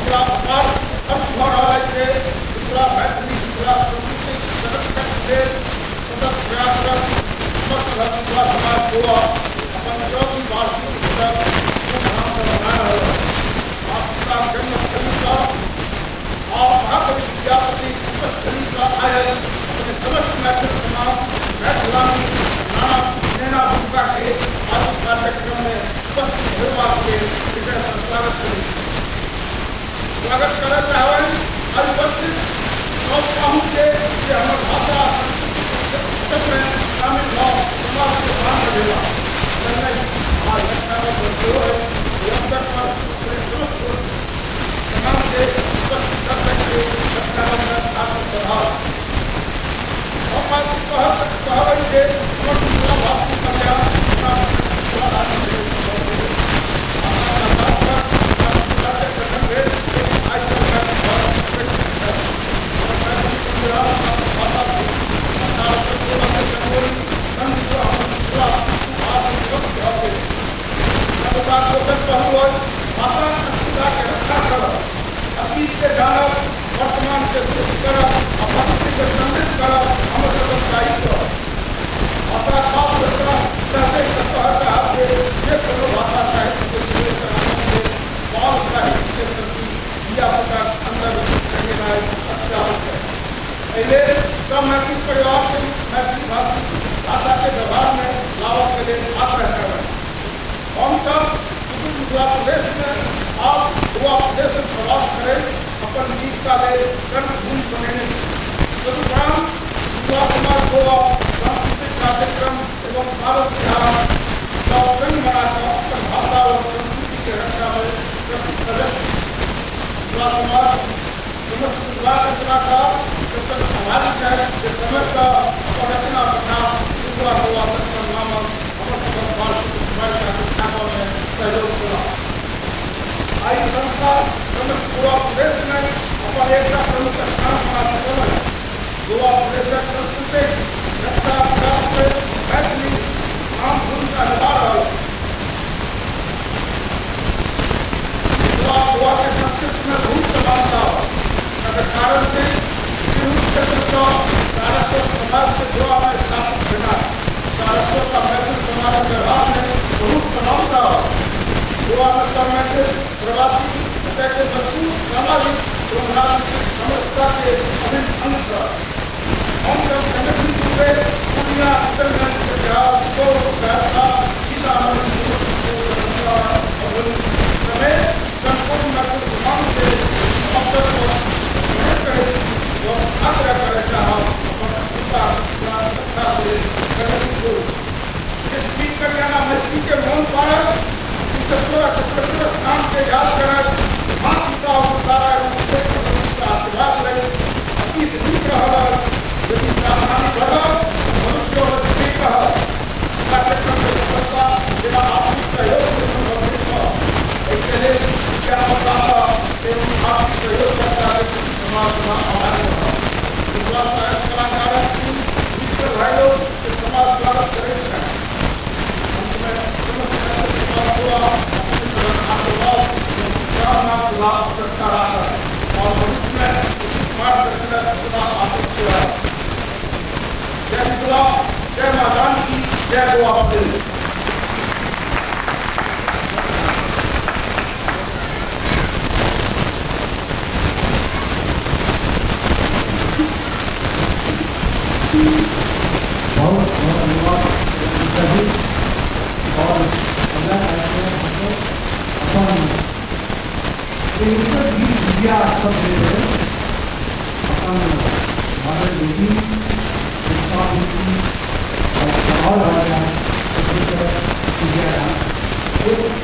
दूसरा अपार अब भराए के दूसरा मैत्री दूसरा संस्कृति जगत से सतत प्रयासरत समस्त दूसरा समाज को अपन चौथी वार्षिक उत्सव धूमधाम से मना रहे हैं। आपका जन्मस्थली का और महाकवि विद्यापति उपस्थली का आयोजन अपने समस्त मैथिल समाज मैथिलानी नाना सेना भूमिका के आज कार्यक्रम में उपस्थित होने के विषय पर स्वागत करें। स्वागत करना चाहे आज उपस्थित सब पाहु के हमारे भाषा संस्कृति में शामिल हो समाज के बाहर रहेगा आज घटना में जो है ये अवसर पर समस्त समाज से उपस्थित कर सकते घटना में आपको बढ़ाओ कहते अतीत के जानब वर्तमान के दुरुस्त करब और भविष्य के संदिग्ध करब हमर सबक दायित्व भाषा खास रचना कहते कहता है ये कोनो भाषा साहित्य के लिए से बाल साहित्य के प्रति दिया होता अंदर रहने का अत्यावश्यक है। पहले सब मैथिली परिवार से मैथिली भाषा के व्यवहार में लाभ के लिए आग्रह कर रहे हैं। हम सब उत्तर प्रदेश में आप गोवा प्रदेश में प्रवास करें अपन जीविका ले कर्मभूमि बने तदुपरांत युवा समाज गोवा सांस्कृतिक कार्यक्रम एवं भारत बिहार रंग मनाकर अपन भाषा और संस्कृति के रक्षा में सदस्य युवा समाज समस्त युवा रचनाकार आभारी है कि समय का रचना तथा युवा गोवा नामक अमर वार्षिक कार्यक्रम में सहयोग किया। आई संस्था समस्त गोवा प्रदेश में अपन एक प्रमुख स्थान प्राप्त कर गोवा प्रदेश सांस्कृतिक रक्षा विकास में मैथिली आम भूमिका निभा रहा है। गोवा के संस्कृति में बहुत समानता है कारण से क्षेत्र का सारस्वत समाज से गोवा में स्थापित बना सारस्वत का मैथिल समाज व्यवहार में बहुत समानता है। गोवा में सब मैथिल प्रवासी के वस्तु सामाजिक एवं राजनीतिक समस्या के अभिन्न अंग हम जब संगठन हुए दुनिया इंटरनेट के बिहार को सहरसा समेत संपूर्ण मैथिल समाज से अवसर को ग्रहण करें और आग्रह करे चाहे इस बीच कल्याणा मैथिली के मौन पारक स्थान के याद कर माता सारा आशीर्वाद ले अतीत नीक रहा यदि सावधानी बढ़ा मनुष्य कार्यक्रम के सफलता बिना आर्थिक सहयोग से संबंधित हो इसलिए क्या बताता एवं आर्थिक सहयोग करता है समाज का आधार रहा कलाकार भाई लोग समाज द्वारा करेंगे अंत में लाभ करता रहा है और भविष्य में उचित मार्गदर्शन आसित किया। जय मिथिला, जय मां जानकी, जय गोवा प्रदेश। बहुत धन्यवाद सभी और अगला अपन विद्या सब दे रहे अपन हमारे बेटी और राजा एक